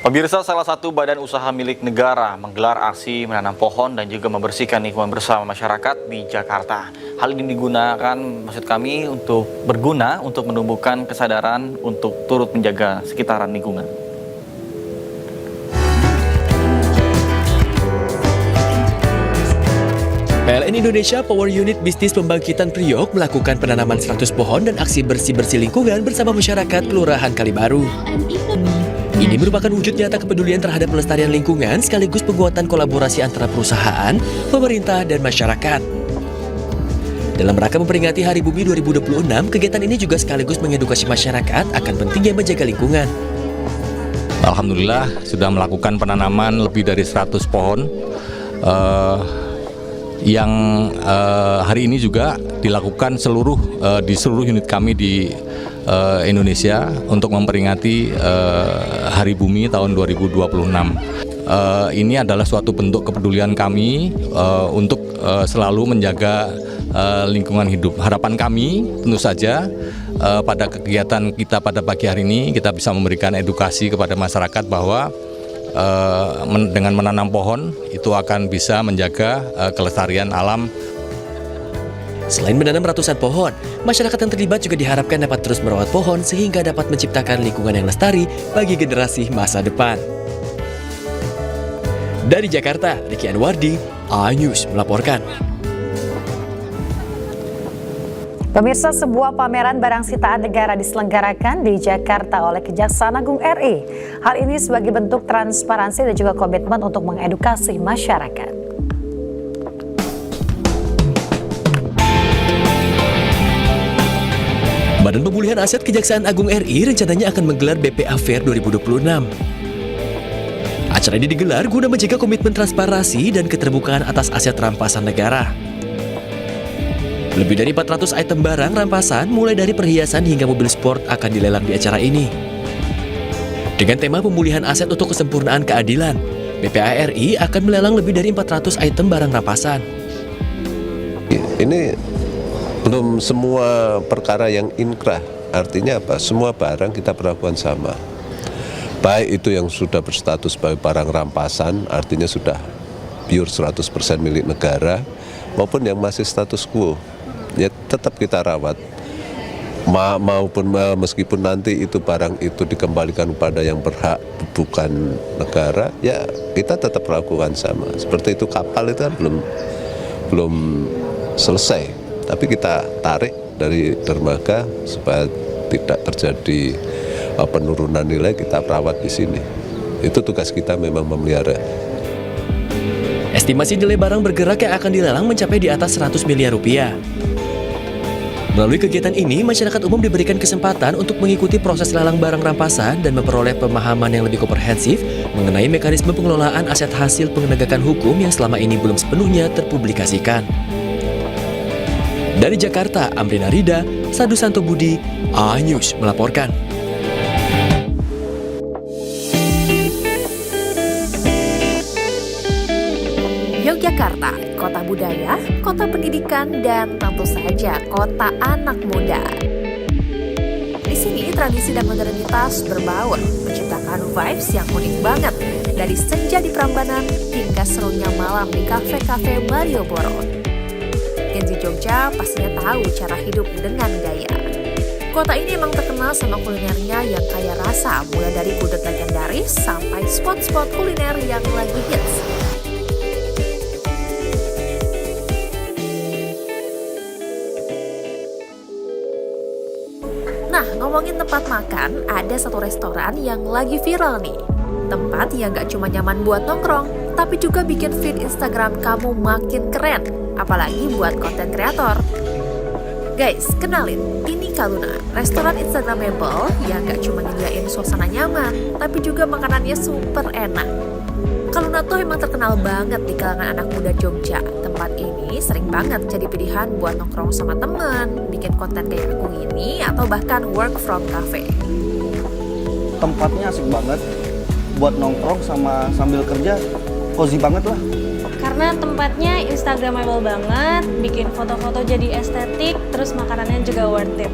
Pemirsa, salah satu badan usaha milik negara menggelar aksi menanam pohon dan juga membersihkan lingkungan bersama masyarakat di Jakarta. Hal ini berguna untuk menumbuhkan kesadaran untuk turut menjaga sekitaran lingkungan. PLN Indonesia Power Unit Bisnis Pembangkitan Priok melakukan penanaman 100 pohon dan aksi bersih-bersih lingkungan bersama masyarakat Kelurahan Kalibaru. Ini merupakan wujud nyata kepedulian terhadap pelestarian lingkungan sekaligus penguatan kolaborasi antara perusahaan, pemerintah, dan masyarakat. Dalam rangka memperingati Hari Bumi 2026, kegiatan ini juga sekaligus mengedukasi masyarakat akan pentingnya menjaga lingkungan. Alhamdulillah sudah melakukan penanaman lebih dari 100 pohon yang hari ini juga dilakukan di seluruh unit kami di Indonesia untuk memperingati Hari Bumi tahun 2026. Ini adalah suatu bentuk kepedulian kami untuk selalu menjaga lingkungan hidup. Harapan kami tentu saja pada kegiatan kita pada pagi hari ini kita bisa memberikan edukasi kepada masyarakat bahwa dengan menanam pohon itu akan bisa menjaga kelestarian alam. Selain menanam ratusan pohon, masyarakat yang terlibat juga diharapkan dapat terus merawat pohon sehingga dapat menciptakan lingkungan yang lestari bagi generasi masa depan. Dari Jakarta, Riki Anwardi, iNews melaporkan. Pemirsa, sebuah pameran barang sitaan negara diselenggarakan di Jakarta oleh Kejaksaan Agung RI. Hal ini sebagai bentuk transparansi dan juga komitmen untuk mengedukasi masyarakat. Badan Pemulihan Aset Kejaksaan Agung RI rencananya akan menggelar BPA Fair 2026. Acara ini digelar guna menjaga komitmen transparansi dan keterbukaan atas aset rampasan negara. Lebih dari 400 item barang rampasan mulai dari perhiasan hingga mobil sport akan dilelang di acara ini. Dengan tema pemulihan aset untuk kesempurnaan keadilan, BPA RI akan melelang lebih dari 400 item barang rampasan. Ini belum semua perkara yang inkrah, artinya apa? Semua barang kita perlakukan sama. Baik itu yang sudah berstatus sebagai barang rampasan, artinya sudah pure 100% milik negara, maupun yang masih status quo, ya tetap kita rawat. Maupun meskipun nanti itu barang itu dikembalikan kepada yang berhak bukan negara, ya kita tetap lakukan sama. Seperti itu kapal itu kan belum selesai. Tapi kita tarik dari dermaga supaya tidak terjadi penurunan nilai, kita perawat di sini. Itu tugas kita memang memelihara. Estimasi nilai barang bergerak yang akan dilelang mencapai di atas 100 miliar rupiah. Melalui kegiatan ini, masyarakat umum diberikan kesempatan untuk mengikuti proses lelang barang rampasan dan memperoleh pemahaman yang lebih komprehensif mengenai mekanisme pengelolaan aset hasil penegakan hukum yang selama ini belum sepenuhnya terpublikasikan. Dari Jakarta, Amrina Rida, Sadu Santo Budi, iNews melaporkan. Yogyakarta, kota budaya, kota pendidikan, dan tentu saja kota anak muda. Di sini tradisi dan modernitas berbaur, menciptakan vibes yang unik banget. Dari senja di Prambanan hingga serunya malam di kafe-kafe Malioboro. Gen Z Jogja pastinya tahu cara hidup dengan gaya. Kota ini emang terkenal sama kulinernya yang kaya rasa, mulai dari gudeg legendaris sampai spot-spot kuliner yang lagi hits. Nah, ngomongin tempat makan, ada satu restoran yang lagi viral nih. Tempat yang gak cuma nyaman buat nongkrong, tapi juga bikin feed Instagram kamu makin keren. Apalagi buat konten kreator. Guys, kenalin, ini Kaluna, restoran Instagramable yang gak cuma nyediain suasana nyaman, tapi juga makanannya super enak. Kaluna tuh emang terkenal banget di kalangan anak muda Jogja. Tempat ini sering banget jadi pilihan buat nongkrong sama teman, bikin konten kayak aku ini, atau bahkan work from cafe. Tempatnya asik banget, buat nongkrong sama sambil kerja, cozy banget lah. Karena tempatnya instagramable banget, bikin foto-foto jadi estetik, terus makanannya juga worth it.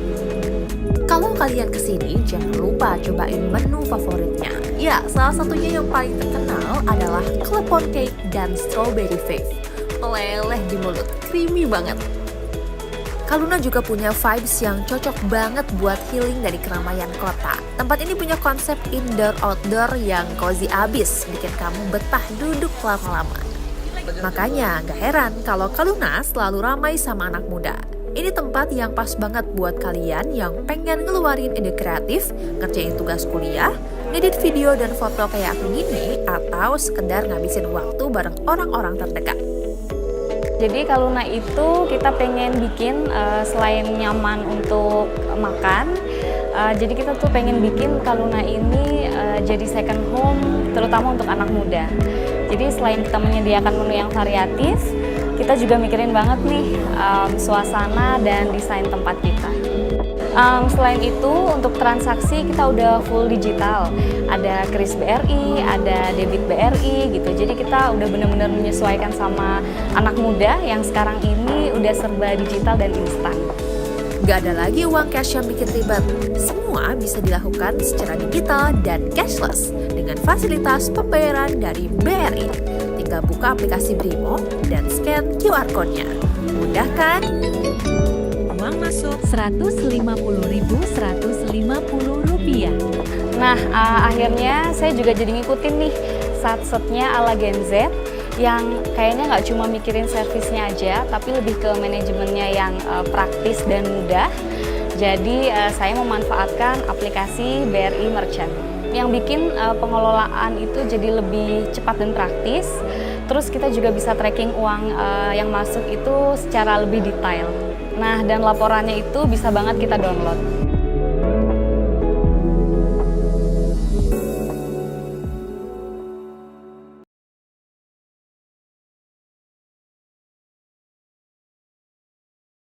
Kalau kalian kesini, jangan lupa cobain menu favoritnya. Ya, salah satunya yang paling terkenal adalah klepon cake dan strawberry fave. Meleleh di mulut, creamy banget. Kaluna juga punya vibes yang cocok banget buat healing dari keramaian kota. Tempat ini punya konsep indoor-outdoor yang cozy abis, bikin kamu betah duduk lama-lama. Makanya gak heran kalau Kaluna selalu ramai sama anak muda. Ini tempat yang pas banget buat kalian yang pengen ngeluarin ide kreatif, ngerjain tugas kuliah, ngedit video dan foto kayak aku gini, atau sekedar ngabisin waktu bareng orang-orang terdekat. Jadi Kaluna itu kita pengen bikin selain nyaman untuk makan, jadi kita tuh pengen bikin Kaluna ini jadi second home terutama untuk anak muda. Jadi selain kita menyediakan menu yang variatif, kita juga mikirin banget nih suasana dan desain tempat kita. Selain itu untuk transaksi kita udah full digital, ada kris BRI, ada debit BRI gitu. Jadi kita udah bener-bener menyesuaikan sama anak muda yang sekarang ini udah serba digital dan instan. Gak ada lagi uang cash yang bikin ribet. Semua bisa dilakukan secara digital dan cashless dengan fasilitas pembayaran dari BRI. Tinggal buka aplikasi Brimo dan scan QR code-nya. Mudah kan? Uang masuk Rp150.150. Nah, akhirnya saya juga jadi ngikutin nih satsetnya ala Gen Z yang kayaknya nggak cuma mikirin servisnya aja, tapi lebih ke manajemennya yang praktis dan mudah. Jadi saya memanfaatkan aplikasi BRI Merchant yang bikin pengelolaan itu jadi lebih cepat dan praktis. Terus kita juga bisa tracking uang yang masuk itu secara lebih detail. Nah, dan laporannya itu bisa banget kita download.